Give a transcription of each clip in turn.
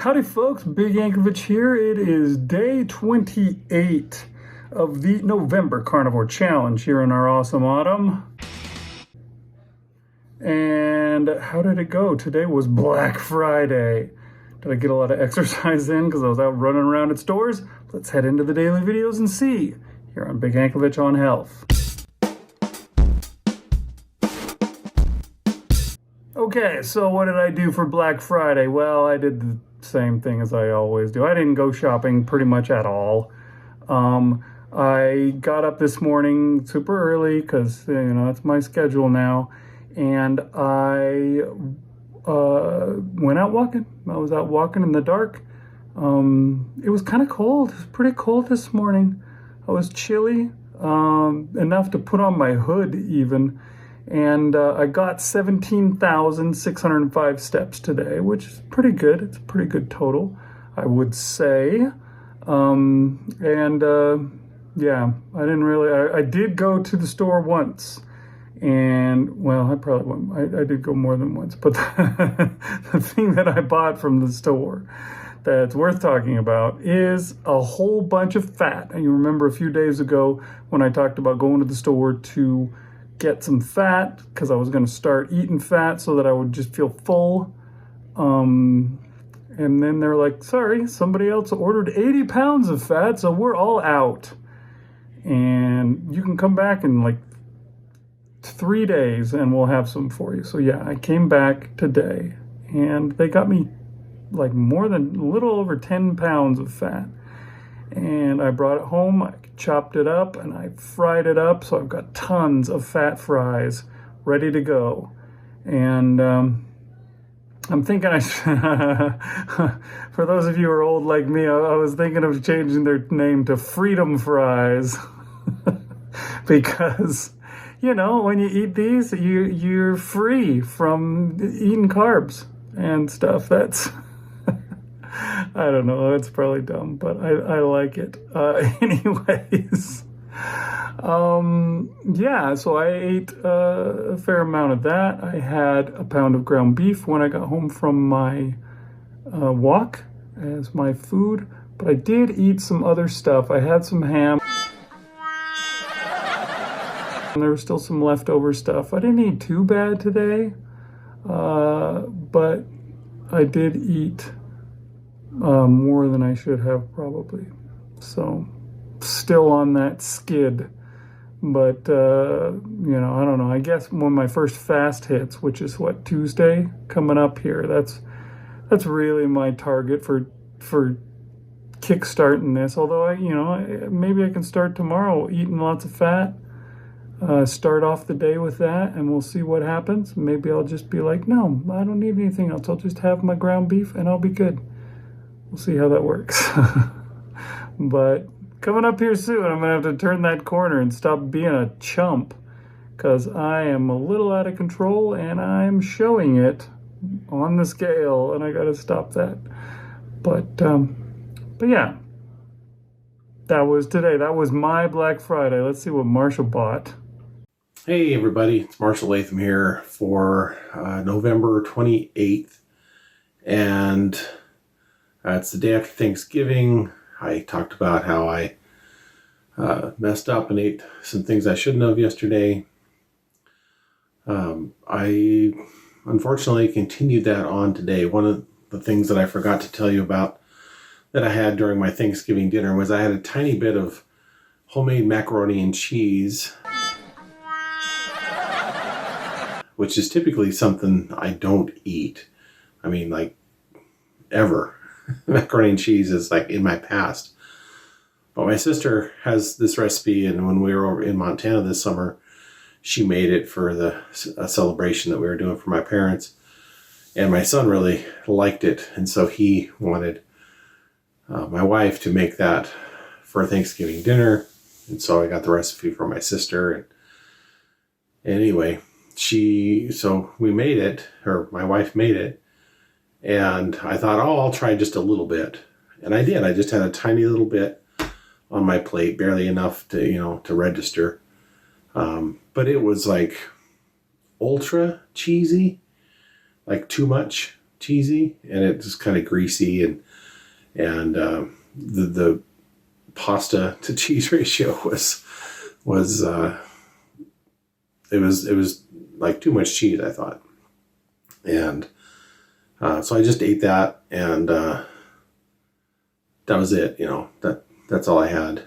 Howdy folks, Big Yankovic here. It is day 28 of the November Carnivore Challenge here in our awesome autumn. And how did it go? Today was Black Friday. Did I get a lot of exercise in because I was out running around at stores? Let's head into the daily videos and see here on Big Yankovic on Health. Okay, so what did I do for Black Friday? Well, I did the same thing as I always do. I didn't go shopping pretty much at all. I got up this morning super early because, that's my schedule now. And I went out walking. I was out walking in the dark. It was kind of cold. It was pretty cold this morning. I was chilly, enough to put on my hood even. And I got 17,605 steps today, which is pretty good. It's a pretty good total, I would say. Yeah, I did go to the store once. And, well, I did go more than once. But the thing that I bought from the store that's worth talking about is a whole bunch of fat. And you remember a few days ago when I talked about going to the store to get some fat because I was going to start eating fat so that I would just feel full. And then they're like, sorry, somebody else ordered 80 pounds of fat, so we're all out. And you can come back in like 3 days and we'll have some for you. So yeah, I came back today and they got me like a little over 10 pounds of fat. And I brought it home, I chopped it up, and I fried it up, so I've got tons of fat fries ready to go. And I'm thinking for those of you who are old like me, I was thinking of changing their name to Freedom Fries. Because, when you eat these, you're free from eating carbs and stuff. That's... I don't know, it's probably dumb, but I like it. Anyways, yeah, so I ate a fair amount of that. I had a pound of ground beef when I got home from my walk as my food, but I did eat some other stuff. I had some ham. And there was still some leftover stuff. I didn't eat too bad today, but I did eat more than I should have probably. So still on that skid. But, I don't know. I guess when my first fast hits, which is Tuesday coming up here, that's really my target for kickstarting this. Although maybe I can start tomorrow eating lots of fat. Start off the day with that and we'll see what happens. Maybe I'll just be like, no, I don't need anything else. I'll just have my ground beef and I'll be good. We'll see how that works. But coming up here soon, I'm going to have to turn that corner and stop being a chump because I am a little out of control and I'm showing it on the scale and I got to stop that. But yeah, that was today. That was my Black Friday. Let's see what Marshall bought. Hey everybody, it's Marshall Latham here for November 28th. And it's the day after Thanksgiving. I talked about how I messed up and ate some things I shouldn't have yesterday. I unfortunately continued that on today. One of the things that I forgot to tell you about that I had during my Thanksgiving dinner was I had a tiny bit of homemade macaroni and cheese, which is typically something I don't eat. I mean, like, ever. Macaroni and cheese is like in my past. But my sister has this recipe, and when we were over in Montana this summer, she made it for a celebration that we were doing for my parents. And my son really liked it, and so he wanted my wife to make that for Thanksgiving dinner. And so I got the recipe from my sister. And anyway, we made it, or my wife made it. And I thought, I'll try just a little bit. And I did. I just had a tiny little bit on my plate, barely enough to register. But it was like ultra cheesy, like too much. cheesy, and it's just kind of greasy, and the pasta to cheese ratio was it was like too much cheese, I thought. And so I just ate that, and that was it. That's all I had.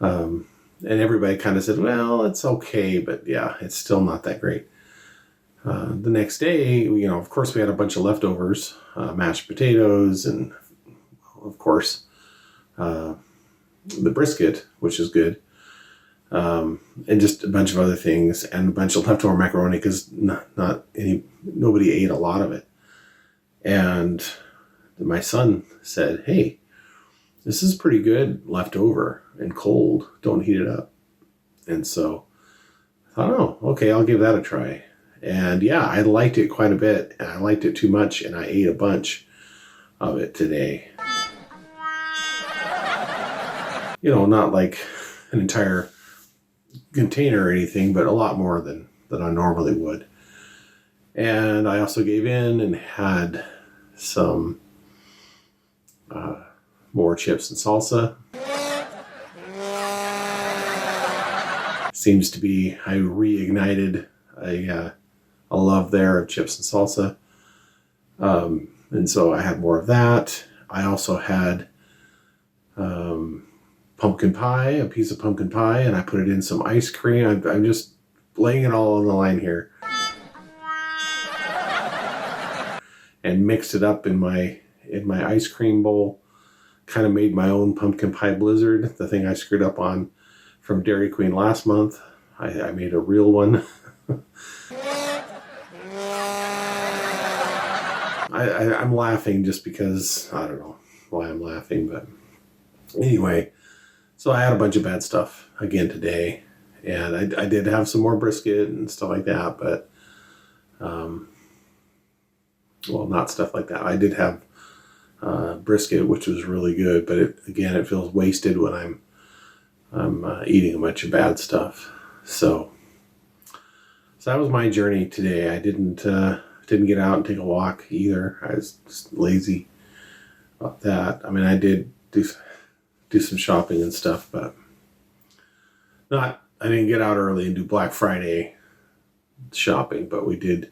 And everybody kind of said, well, it's okay, but yeah, it's still not that great. The next day, of course, we had a bunch of leftovers, mashed potatoes, and of course, the brisket, which is good, and just a bunch of other things, and a bunch of leftover macaroni because nobody ate a lot of it. And my son said, "Hey, this is pretty good leftover and cold. Don't heat it up." And so I thought, oh, okay, I'll give that a try. And yeah, I liked it quite a bit. And I liked it too much, and I ate a bunch of it today. Not like an entire container or anything, but a lot more than I normally would. And I also gave in and had some more chips and salsa. Seems to be, I reignited a love there of chips and salsa. And so I had more of that. I also had pumpkin pie, a piece of pumpkin pie, and I put it in some ice cream. I'm just laying it all on the line here. And mixed it up in my ice cream bowl. Kind of made my own pumpkin pie blizzard, the thing I screwed up on from Dairy Queen last month. I made a real one. I'm laughing just because I don't know why I'm laughing, but anyway, so I had a bunch of bad stuff again today, and I did have some more brisket and stuff like that, but well, not stuff like that. I did have brisket, which was really good, but it feels wasted when I'm eating a bunch of bad stuff. So that was my journey today. I didn't get out and take a walk either. I was just lazy about that. I mean, I did do some shopping and stuff, but I didn't get out early and do Black Friday shopping, but we did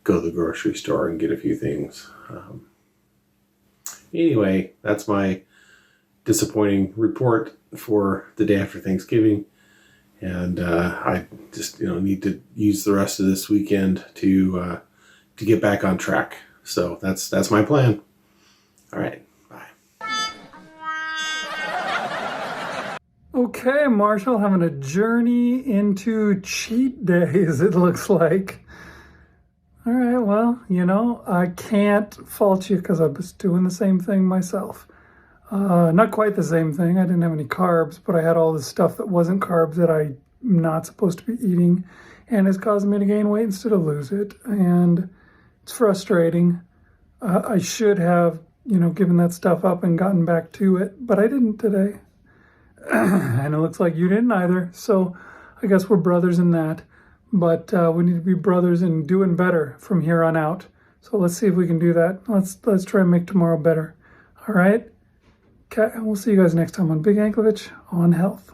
go to the grocery store and get a few things. Anyway, that's my disappointing report for the day after Thanksgiving. And I just need to use the rest of this weekend to get back on track. So that's my plan. All right, bye. Okay, Marshall, having a journey into cheat days, it looks like. All right, well, I can't fault you because I was doing the same thing myself. Not quite the same thing. I didn't have any carbs, but I had all this stuff that wasn't carbs that I'm not supposed to be eating, and it's causing me to gain weight instead of lose it. And it's frustrating. I should have, given that stuff up and gotten back to it, but I didn't today. And it looks like you didn't either. So I guess we're brothers in that. But we need to be brothers in doing better from here on out. So let's see if we can do that. Let's try and make tomorrow better. All right? Okay, we'll see you guys next time on Big Anklevich on Health.